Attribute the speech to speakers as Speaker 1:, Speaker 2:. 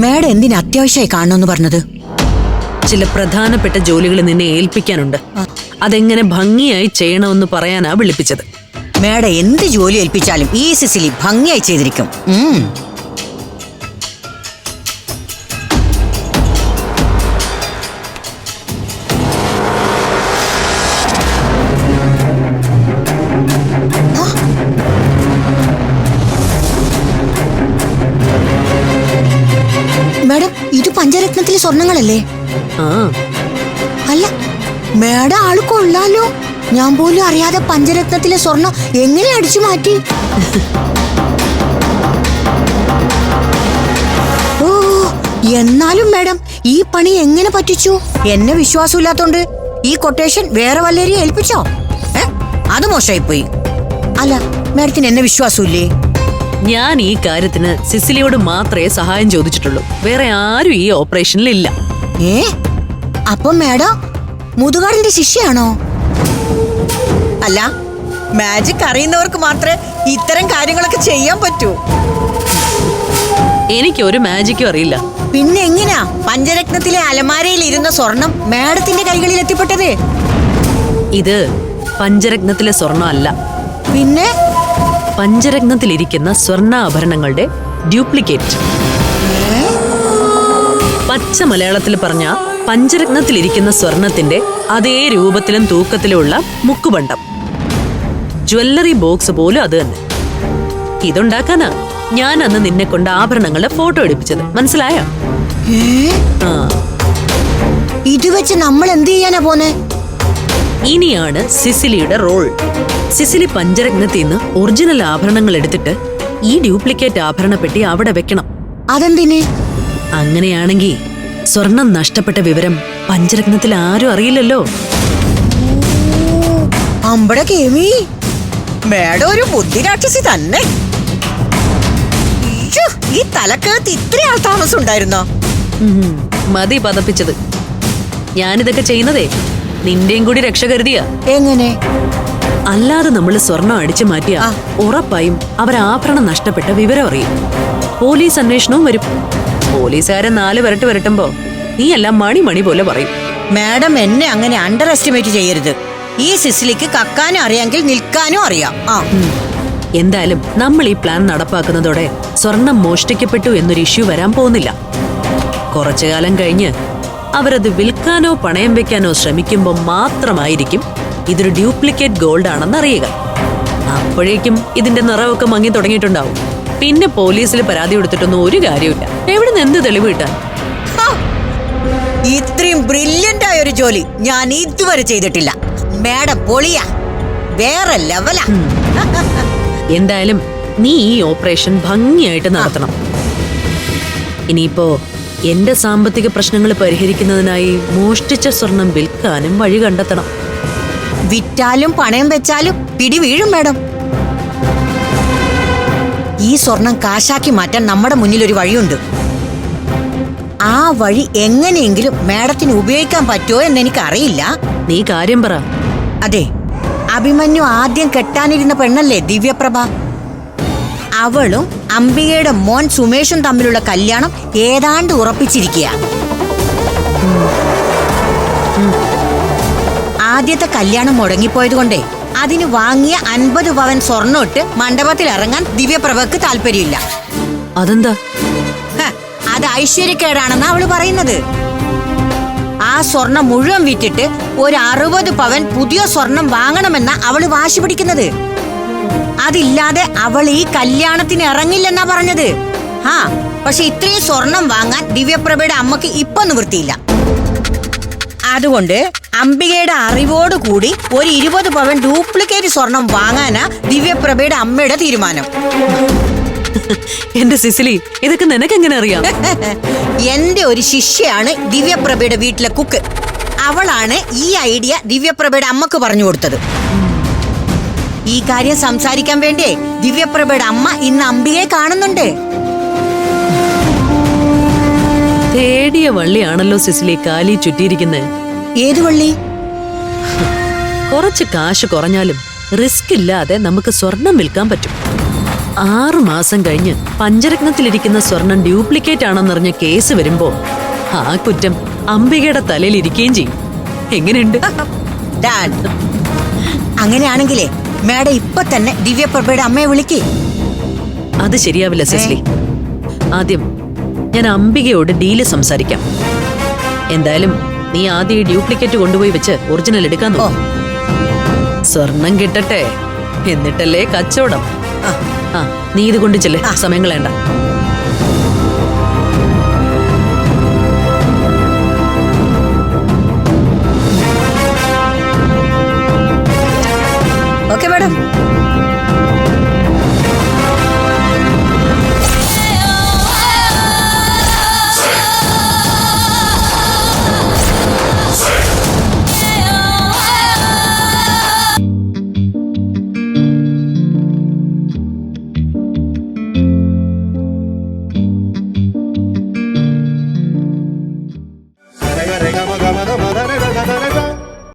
Speaker 1: Madam എന്തിനാ അത്യാവശ്യമായി കാണണമെന്ന് പറഞ്ഞത്?
Speaker 2: ചില പ്രധാനപ്പെട്ട ജോലികൾ നിന്നെ ഏൽപ്പിക്കാനുണ്ട്. അതെങ്ങനെ ഭംഗിയായി ചെയ്യണമെന്ന് പറയാനാ വിളിപ്പിച്ചത്.
Speaker 1: മേഡം എന്ത് ജോലി ഏൽപ്പിച്ചാലും ഈ സിസിലി ഭംഗിയായി ചെയ്തിരിക്കും. മേഡം ഇത് പഞ്ചരത്നത്തിലെ സ്വർണങ്ങളല്ലേ? അല്ല മേഡം ആള് കൊള്ളാലോ. ഞാൻ പോലും അറിയാതെ പഞ്ചരത്നത്തിലെ സ്വർണം എങ്ങനെ അടിച്ചു മാറ്റി. ഓ എന്നാലും മേഡം ഈ പണി എങ്ങനെ പറ്റിച്ചു? എന്നെ വിശ്വാസമില്ലാത്തോണ്ട് ഈ കൊട്ടേഷൻ വേറെ വല്ലരെയും ഏൽപ്പിച്ചോ? അത് മോശമായിപ്പോയി. അല്ല മേഡത്തിന് എന്നെ വിശ്വാസമില്ലേ?
Speaker 2: ഞാൻ ഈ കാര്യത്തിന് സിസിലിയോട് മാത്രമേ സഹായം ചോദിച്ചിട്ടുള്ളൂ. വേറെ ആരും ഈ ഓപ്പറേഷനിൽ ഇല്ല.
Speaker 1: അപ്പൊ മേഡം മുതുകാടിന്റെ ശിഷ്യയാണോ? അല്ല മാജിക് അറിയുന്നവർക്ക് മാത്രമേ ഇത്തരം കാര്യങ്ങളൊക്കെ ചെയ്യാൻ പറ്റൂ.
Speaker 2: എനിക്ക് ഒരു മാജിക്കും അറിയില്ല.
Speaker 1: പിന്നെ എങ്ങനെയാ പഞ്ചരത്നത്തിലെ അലമാരയിൽ ഇരുന്ന സ്വർണം മേഡത്തിന്റെ കൈകളിൽ എത്തിപ്പെട്ടത്?
Speaker 2: ഇത് പഞ്ചരത്നത്തിലെ സ്വർണം അല്ല.
Speaker 1: പിന്നെ
Speaker 2: പഞ്ചരത്നത്തിലിരിക്കുന്ന സ്വർണ്ണാഭരണങ്ങളുടെ ഡ്യൂപ്ലിക്കേറ്റ്. പച്ച മലയാളത്തിൽ പറഞ്ഞ പഞ്ചരത്നത്തിലിരിക്കുന്ന സ്വർണത്തിന്റെ അതേ രൂപത്തിലും തൂക്കത്തിലുമുള്ള മുക്കുബണ്ടം. ജ്വല്ലറി ബോക്സ് പോലും അത് തന്നെ. ഇതുണ്ടാക്കാനാ ഞാൻ അന്ന് നിന്നെ കൊണ്ട് ആഭരണങ്ങളുടെ ഫോട്ടോ എടുപ്പിച്ചത്. മനസ്സിലായോ?
Speaker 1: ഇത് വെച്ച് നമ്മൾ എന്ത് ചെയ്യാനാ പോന്നെ?
Speaker 2: ഇനിയാണ് സിസിലിയുടെ റോൾ. സിസിലി പഞ്ചരത്നത്തിൽ നിന്ന് ഒറിജിനൽ ആഭരണങ്ങൾ എടുത്തിട്ട് ഈ ഡ്യൂപ്ലിക്കേറ്റ് ആഭരണ പെട്ടി അവിടെ വെക്കണം.
Speaker 1: അതെന്തിന്?
Speaker 2: അങ്ങനെയാണെങ്കിൽ സ്വർണം നഷ്ടപ്പെട്ട വിവരം പഞ്ചരത്നത്തിൽ ആരും അറിയില്ലല്ലോ.
Speaker 1: അമ്പട കേമി, മേഡം ഒരു ബുദ്ധിരാക്ഷസി തന്നെ. ഈ തലക്കകത്ത് ഇത്ര ആൾ താമസം ഉണ്ടായിരുന്നോ?
Speaker 2: മതി പതപ്പിച്ചത്. ഞാനിതൊക്കെ ചെയ്യുന്നതേ നിന്റെയും കൂടി രക്ഷ കരുതിയാ.
Speaker 1: എങ്ങനെ?
Speaker 2: അല്ലാതെ നമ്മൾ സ്വർണം അടിച്ചു മാറ്റിയാ ഉറപ്പായും അവരാഭരണം നഷ്ടപ്പെട്ട വിവരം അറിയും. പോലീസ് അന്വേഷണവും വരും. പോലീസുകാരെ 4 വരട്ട് വരട്ടുമ്പോ നീ എല്ലാം മണി പോലെ പറയും.
Speaker 1: മാഡം എന്നെ അങ്ങനെ അണ്ടർ എസ്റ്റിമേറ്റ് ചെയ്യരുത്. ഈ സിസിലിക്ക് കക്കാനും അറിയാമെങ്കിൽ നിൽക്കാനും അറിയാം.
Speaker 2: എന്തായാലും നമ്മൾ ഈ പ്ലാൻ നടപ്പാക്കുന്നതോടെ സ്വർണം മോഷ്ടിക്കപ്പെട്ടു എന്നൊരു ഇഷ്യൂ വരാൻ പോകുന്നില്ല. കുറച്ചു കാലം കഴിഞ്ഞ് അവരത് വിൽക്കാനോ പണയം വെക്കാനോ ശ്രമിക്കുമ്പോൾ മാത്രമായിരിക്കും ഇതൊരു ഡ്യൂപ്ലിക്കേറ്റ് ഗോൾഡ് ആണെന്ന് അറിയുക. അപ്പോഴേക്കും ഇതിന്റെ നിറവൊക്കെ മങ്ങി തുടങ്ങിയിട്ടുണ്ടാവും. പിന്നെ പോലീസിൽ പരാതി കൊടുത്തിട്ടൊന്നും ഒരു കാര്യമില്ല. എവിടെ നിന്ന് എന്ത് തെളിവ് കിട്ടാൻ?
Speaker 1: ഇത്രയും ബ്രില്യന്റ് ആയ ഒരു ജോലി ഞാൻ ഇതുവരെ ചെയ്തിട്ടില്ല. മാഡം പൊളിയാ, വേറെ ലെവലാ.
Speaker 2: എന്തായാലും നീ ഈ ഓപ്പറേഷൻ ഭംഗിയായിട്ട് നടത്തണം. ഇനിയിപ്പോ എന്റെ സാമ്പത്തിക പ്രശ്നങ്ങൾ പരിഹരിക്കുന്നതിനായി മോഷ്ടിച്ച സ്വർണം വിൽക്കാനും വഴി കണ്ടെത്തണം.
Speaker 1: വിറ്റാലും പണയം വെച്ചാലും പിടി വീഴും മാഡം. ഈ സ്വർണം കാശാക്കി മാറ്റാൻ നമ്മുടെ മുന്നിൽ ഒരു വഴിയുണ്ട്. ആ വഴി എങ്ങനെയെങ്കിലും മാഡത്തിന് ഉപയോഗിക്കാൻ പറ്റുമോ എന്ന് എനിക്ക് അറിയില്ല.
Speaker 2: നീ കാര്യം പറ.
Speaker 1: അതെ, അഭിമന്യു ആദ്യം കെട്ടാനിരുന്ന പെണ്ണല്ലേ ദിവ്യപ്രഭ. അവളും അംബികയുടെ മോൻ സുമേഷും തമ്മിലുള്ള കല്യാണം ഏതാണ്ട് ഉറപ്പിച്ചിരിക്കുക. ആദ്യത്തെ കല്യാണം മുടങ്ങിപ്പോയത് കൊണ്ടേ അതിന് വാങ്ങിയ 50 പവൻ സ്വർണ്ണം ഇട്ട് മണ്ഡപത്തിൽ ഇറങ്ങാൻ ദിവ്യപ്രഭക്ക് താല്പര്യമില്ല.
Speaker 2: അതെന്താ?
Speaker 1: അത് ഐശ്വര്യക്കേടാണെന്നാ അവള് പറയുന്നത്. ആ സ്വർണം മുഴുവൻ വിറ്റിട്ട് ഒരു 60 പവൻ പുതിയ സ്വർണം വാങ്ങണമെന്നാ അവള് വാശി പിടിക്കുന്നത്. അതില്ലാതെ അവൾ ഈ കല്യാണത്തിന് ഇറങ്ങില്ലെന്നാ പറഞ്ഞത്. പക്ഷെ ഇത്രയും സ്വർണം വാങ്ങാൻ ദിവ്യപ്രഭയുടെ അമ്മക്ക് ഇപ്പൊ നിവൃത്തിയില്ല. അതുകൊണ്ട് അംബികയുടെ അറിവോടുകൂടി ഒരു 20 പവൻ ഡ്യൂപ്ലിക്കേറ്റ് സ്വർണം വാങ്ങാനാ ദിവ്യപ്രഭയുടെ അമ്മയുടെ തീരുമാനം.
Speaker 2: എന്റെ സിസിലി, ഇതൊക്കെ നിനക്കെങ്ങനെ അറിയാം?
Speaker 1: എന്റെ ഒരു ശിഷ്യയാണ് ദിവ്യപ്രഭയുടെ വീട്ടിലെ കുക്ക്. അവളാണ് ഈ ഐഡിയ ദിവ്യപ്രഭയുടെ അമ്മക്ക് പറഞ്ഞു കൊടുത്തത്. ഈ കാര്യം സംസാരിക്കാൻ വേണ്ടിയേ ദിവ്യപ്രഭയുടെ അമ്മ ഇന്ന് അംബികയെ കാണുന്നുണ്ട്.
Speaker 2: തേടിയ വള്ളിയാണല്ലോ സിസിലി കാലി ചുറ്റിയിരിക്കുന്നത്.
Speaker 1: ഏത് വള്ളി?
Speaker 2: കുറച്ച് കാശ് കുറഞ്ഞാലും റിസ്ക് ഇല്ലാതെ നമുക്ക് സ്വർണം വിൽക്കാൻ പറ്റും. 6 മാസം കഴിഞ്ഞ് പഞ്ചരത്നത്തിലിരിക്കുന്ന സ്വർണം ഡ്യൂപ്ലിക്കേറ്റ് ആണെന്നറിഞ്ഞ കേസ് വരുമ്പോ ആ കുറ്റം അംബികയുടെ തലയിൽ ഇരിക്കുകയും ചെയ്യും. എങ്ങനെയുണ്ട്?
Speaker 1: ഡാൻ, അങ്ങനെയാണെങ്കിലേ മേഡം ഇപ്പൊ തന്നെ ദിവ്യപ്രഭയുടെ അമ്മയെ വിളിക്കേ.
Speaker 2: അത് ശരിയാവില്ല സെസ്ലി. ആദ്യം ഞാൻ അംബികയോട് ഡീല് സംസാരിക്കാം. എന്തായാലും നീ ആദ്യം ഈ ഡ്യൂപ്ലിക്കേറ്റ് കൊണ്ടുപോയി വെച്ച് ഒറിജിനൽ എടുക്കാൻ നോക്കും. സ്വർണം കിട്ടട്ടെ, എന്നിട്ടല്ലേ കച്ചവടം. ആ, നീ ഇത് കൊണ്ട് ചെല്ലേ, സമയം കളയണ്ട.
Speaker 1: Okay madam.
Speaker 3: Rega, rega,